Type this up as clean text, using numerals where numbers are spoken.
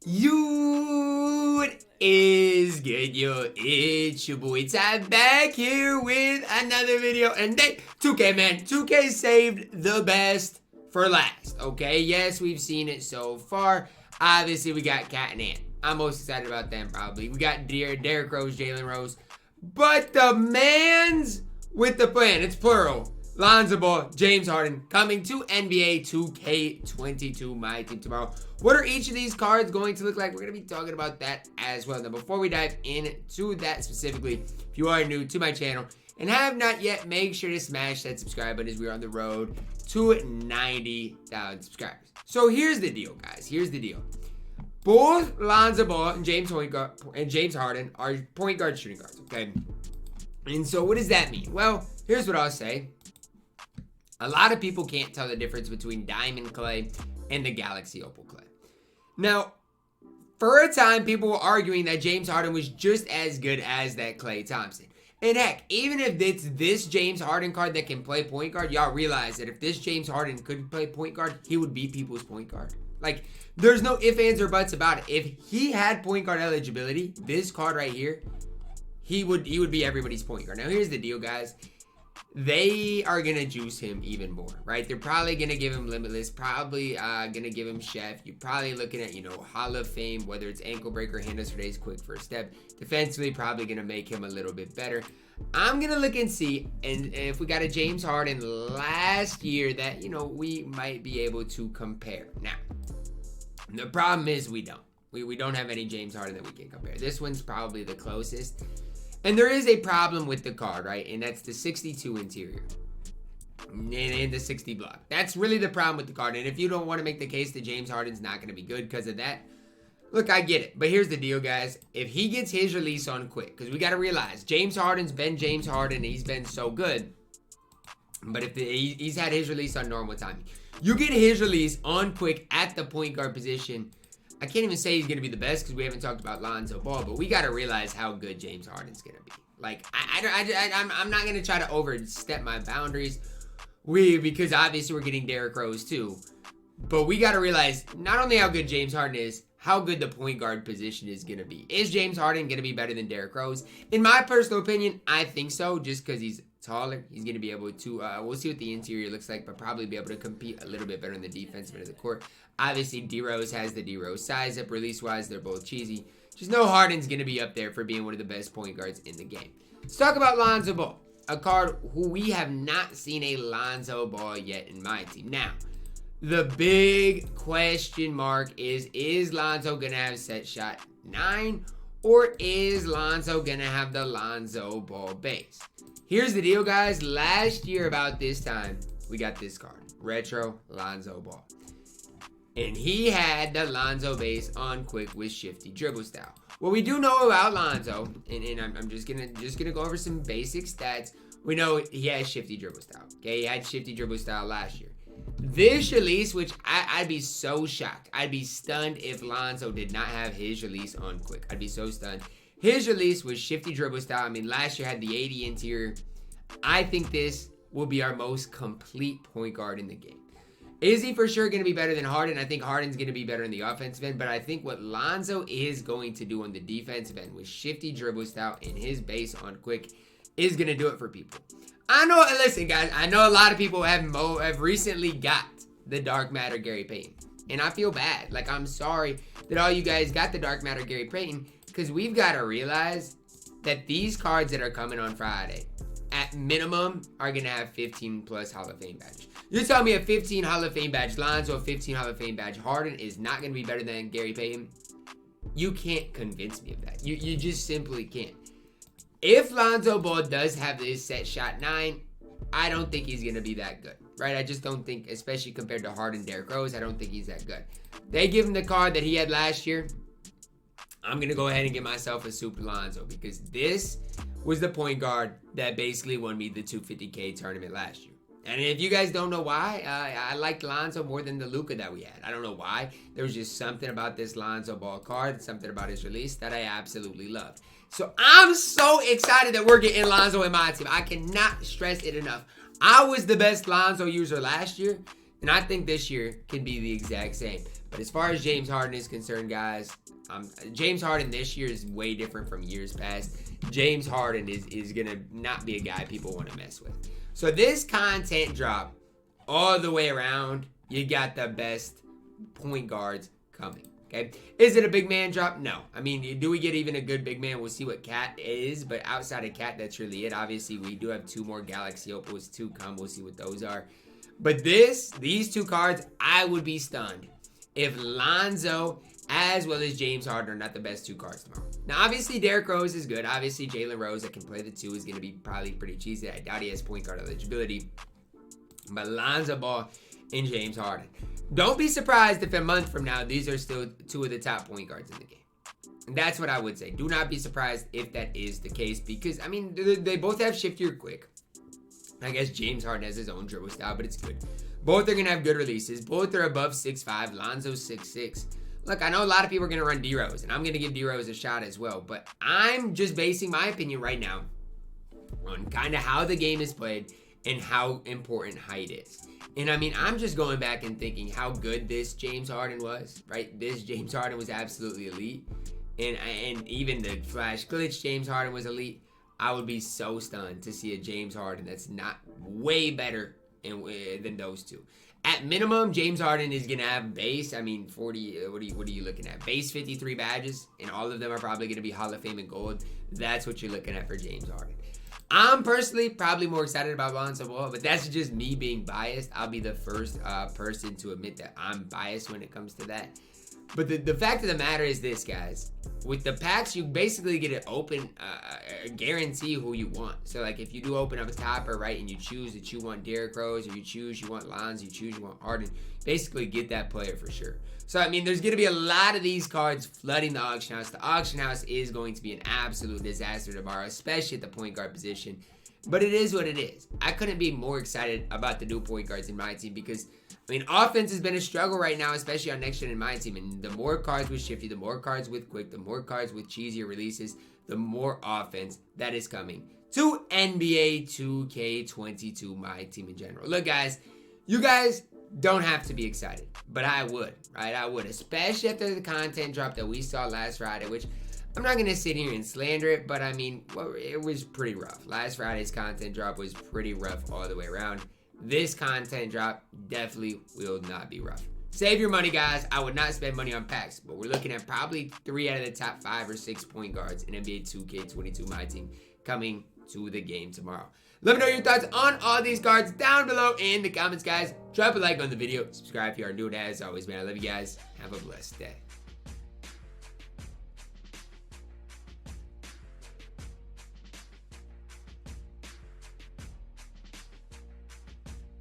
You is good, yo. It's your boy Ty back here with another video. And 2K, man. 2K saved the best for last. Okay, yes, we've seen it so far. Obviously, we got Cat and Ant. I'm most excited about them, probably. We got Derrick Rose, Jalen Rose. But the man's with the plan. It's plural. Lonzo Ball, James Harden, coming to NBA 2K22 MyTEAM tomorrow. What are each of these cards going to look like? We're going to be talking about that as well. Now, before we dive into that specifically, if you are new to my channel and have not yet, make sure to smash that subscribe button as we're on the road to 90,000 subscribers. So here's the deal, guys. Here's the deal. Both Lonzo Ball and James Harden are point guard shooting guards, okay? And so what does that mean? Well, here's what I'll say. A lot of people can't tell the difference between Diamond Clay and the Galaxy Opal Clay. Now, for a time, people were arguing that James Harden was just as good as that Klay Thompson. And heck, even if it's this James Harden card that can play point guard, y'all realize that if this James Harden could play point guard, he would be people's point guard. Like, there's no ifs, ands, or buts about it. If he had point guard eligibility, this card right here, he would be everybody's point guard. Now, here's the deal, guys. They are going to juice him even more, right? They're probably going to give him Limitless, probably going to give him Chef. You're probably looking at, Hall of Fame, whether it's Ankle Breaker, Hand of Today's Quick First Step. Defensively, probably going to make him a little bit better. I'm going to look and see, and if we got a James Harden last year that, we might be able to compare. Now, the problem is we don't. We don't have any James Harden that we can compare. This one's probably the closest. And there is a problem with the card, right? And that's the 62 interior and the 60 block. That's really the problem with the card. And if you don't want to make the case that James Harden's not going to be good because of that, look, I get it. But here's the deal, guys. If he gets his release on quick, because we got to realize James Harden's been James Harden and he's been so good. But if he's had his release on normal timing, you get his release on quick at the point guard position. I can't even say he's going to be the best because we haven't talked about Lonzo Ball, but we got to realize how good James Harden's going to be. Like, I'm not going to try to overstep my boundaries because obviously we're getting Derrick Rose too. But we got to realize not only how good James Harden is, how good the point guard position is going to be. Is James Harden going to be better than Derrick Rose? In my personal opinion, I think so, just because he's taller. He's going to be able to, we'll see what the interior looks like, but probably be able to compete a little bit better in the defensive end of the court. Obviously, D-Rose has the D-Rose size up. Release-wise, they're both cheesy. Just know Harden's going to be up there for being one of the best point guards in the game. Let's talk about Lonzo Ball, a card who we have not seen a Lonzo Ball yet in my team. Now, the big question mark is Lonzo going to have set shot 9, or is Lonzo going to have the Lonzo Ball base? Here's the deal, guys. Last year about this time, we got this card, Retro Lonzo Ball. And he had the Lonzo base on quick with shifty dribble style. What we do know about Lonzo, and I'm just gonna go over some basic stats. We know he has shifty dribble style. Okay, he had shifty dribble style last year. This release, which I'd be so shocked, I'd be stunned if Lonzo did not have his release on quick. I'd be so stunned. His release was shifty dribble style. I mean, last year had the 80 interior. I think this will be our most complete point guard in the game. Is he for sure going to be better than Harden? I think Harden's going to be better in the offensive end, but I think what Lonzo is going to do on the defensive end with shifty dribble style and his base on quick is going to do it for people. Listen, guys, I know a lot of people have recently got the Dark Matter Gary Payton, and I feel bad. Like, I'm sorry that all you guys got the Dark Matter Gary Payton, because we've got to realize that these cards that are coming on Friday, at minimum, are going to have 15 plus Hall of Fame badges. You're telling me a 15 Hall of Fame badge, Lonzo, a 15 Hall of Fame badge, Harden is not going to be better than Gary Payton? You can't convince me of that. You just simply can't. If Lonzo Ball does have this set shot 9, I don't think he's going to be that good, right? I just don't think, especially compared to Harden, Derrick Rose, I don't think he's that good. They give him the card that he had last year. I'm going to go ahead and get myself a Super Lonzo because this was the point guard that basically won me the 250K tournament last year. And if you guys don't know why, I liked Lonzo more than the Luka that we had. I don't know why. There was just something about this Lonzo Ball card, something about his release that I absolutely loved. So I'm so excited that we're getting Lonzo in my team. I cannot stress it enough. I was the best Lonzo user last year, and I think this year can be the exact same. But as far as James Harden is concerned, guys, James Harden this year is way different from years past. James Harden is going to not be a guy people want to mess with. So this content drop, all the way around, you got the best point guards coming. Okay, is it a big man drop? No. I mean, do we get even a good big man? We'll see what Cat is, but outside of Cat, that's really it. Obviously, we do have 2 more Galaxy Opals to come. We'll see what those are. But these 2 cards, I would be stunned if Lonzo as well as James Harden are not the best 2 cards tomorrow. Now, obviously, Derrick Rose is good. Obviously, Jalen Rose that can play the 2 is going to be probably pretty cheesy. I doubt he has point guard eligibility. But Lonzo Ball and James Harden. Don't be surprised if a month from now, these are still 2 of the top point guards in the game. And that's what I would say. Do not be surprised if that is the case because, I mean, they both have shiftier quick. I guess James Harden has his own dribble style, but it's good. Both are going to have good releases. Both are above 6'5". Lonzo's 6'6". Look, I know a lot of people are going to run D-Rose, and I'm going to give D-Rose a shot as well. But I'm just basing my opinion right now on kind of how the game is played and how important height is. And I mean, I'm just going back and thinking how good this James Harden was, right? This James Harden was absolutely elite. And even the flash glitch James Harden was elite. I would be so stunned to see a James Harden that's not way better than those 2. At minimum, James Harden is going to have base, I mean, 40, what are you looking at? Base 53 badges, and all of them are probably going to be Hall of Fame and gold. That's what you're looking at for James Harden. I'm personally probably more excited about Lonzo Ball, but that's just me being biased. I'll be the first person to admit that I'm biased when it comes to that. But the fact of the matter is this, guys. With the packs, you basically get to open, guarantee who you want. So, like, if you do open up a topper, right, and you choose that you want Derrick Rose, or you want Lonzo, you want Harden, basically get that player for sure. So, I mean, there's going to be a lot of these cards flooding the auction house. The auction house is going to be an absolute disaster tomorrow, especially at the point guard position. But it is what it is. I couldn't be more excited about the new point guards in my team because, I mean, offense has been a struggle right now, especially on next gen in my team. And the more cards with shifty, the more cards with quick, the more cards with cheesier releases, the more offense that is coming to NBA 2K22 my team in general. Look, guys, you guys don't have to be excited, but I would, right? I would, especially after the content drop that we saw last Friday, which I'm not going to sit here and slander it, but I mean, well, it was pretty rough. Last Friday's content drop was pretty rough all the way around. This content drop definitely will not be rough. Save your money, guys. I would not spend money on packs, but we're looking at probably 3 out of the top 5 or 6 point guards in NBA 2K22 my team coming to the game tomorrow. Let me know your thoughts on all these cards down below in the comments, guys. Drop a like on the video. Subscribe if you are new. As always, man, I love you guys. Have a blessed day.